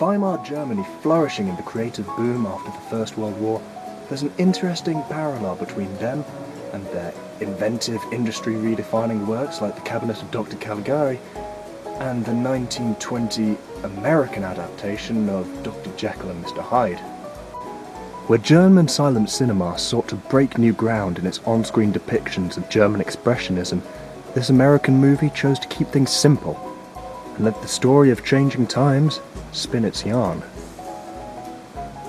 Weimar Germany flourishing in the creative boom after the First World War, there's an interesting parallel between them and their inventive, industry-redefining works like The Cabinet of Dr. Caligari and the 1920 American adaptation of Dr. Jekyll and Mr. Hyde. Where German silent cinema sought to break new ground in its on-screen depictions of German expressionism, this American movie chose to keep things simple and let the story of changing times spin its yarn.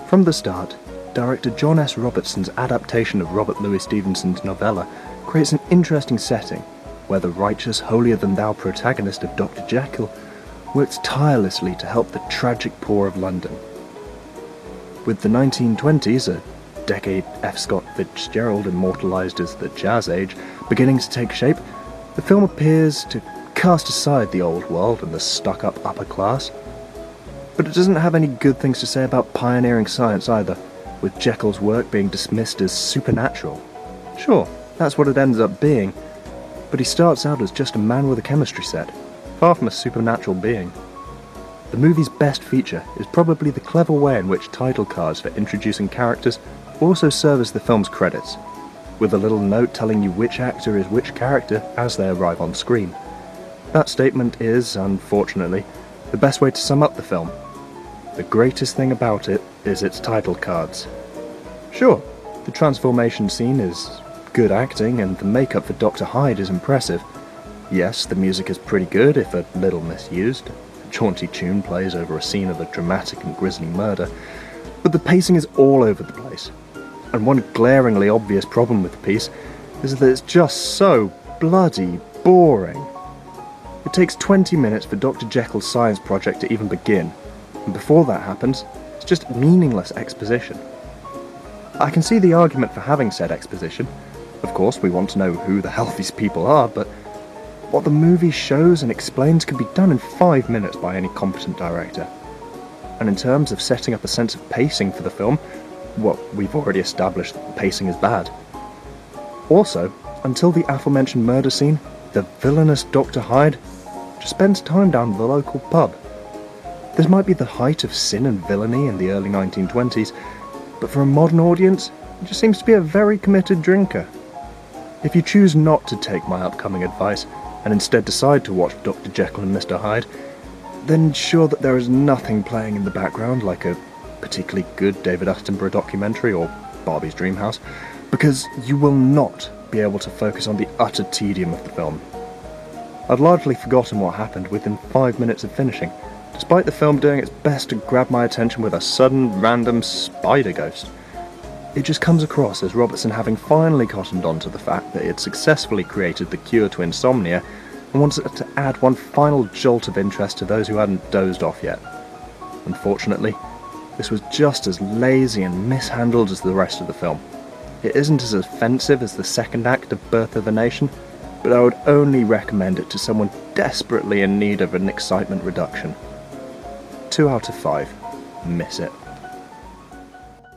From the start, director John S. Robertson's adaptation of Robert Louis Stevenson's novella creates an interesting setting where the righteous, holier-than-thou protagonist of Dr. Jekyll works tirelessly to help the tragic poor of London. With the 1920s, a decade F. Scott Fitzgerald immortalised as the Jazz Age, beginning to take shape, the film appears to cast aside the old world and the stuck-up upper class. But it doesn't have any good things to say about pioneering science either, with Jekyll's work being dismissed as supernatural. Sure, that's what it ends up being, but he starts out as just a man with a chemistry set, far from a supernatural being. The movie's best feature is probably the clever way in which title cards for introducing characters also serve as the film's credits, with a little note telling you which actor is which character as they arrive on screen. That statement is, unfortunately, the best way to sum up the film. The greatest thing about it is its title cards. Sure, the transformation scene is good acting and the makeup for Dr. Hyde is impressive. Yes, the music is pretty good, if a little misused. A jaunty tune plays over a scene of a dramatic and grisly murder, but the pacing is all over the place. And one glaringly obvious problem with the piece is that it's just so bloody boring. It takes 20 minutes for Dr. Jekyll's science project to even begin, and before that happens, it's just meaningless exposition. I can see the argument for having said exposition. Of course, we want to know who the hell these people are, but what the movie shows and explains can be done in 5 minutes by any competent director. And in terms of setting up a sense of pacing for the film, well, we've already established that the pacing is bad. Also, until the aforementioned murder scene, the villainous Dr. Hyde just spends time down at the local pub. This might be the height of sin and villainy in the early 1920s, but for a modern audience, he just seems to be a very committed drinker. If you choose not to take my upcoming advice, and instead decide to watch Dr. Jekyll and Mr. Hyde, then ensure that there is nothing playing in the background like a particularly good David Attenborough documentary or Barbie's Dreamhouse, because you will not be able to focus on the utter tedium of the film. I'd largely forgotten what happened within 5 minutes of finishing, despite the film doing its best to grab my attention with a sudden, random spider ghost. It just comes across as Robertson having finally cottoned on to the fact that he had successfully created the cure to insomnia and wanted to add one final jolt of interest to those who hadn't dozed off yet. Unfortunately, this was just as lazy and mishandled as the rest of the film. It isn't as offensive as the second act of Birth of a Nation, but I would only recommend it to someone desperately in need of an excitement reduction. 2 out of 5. Miss it.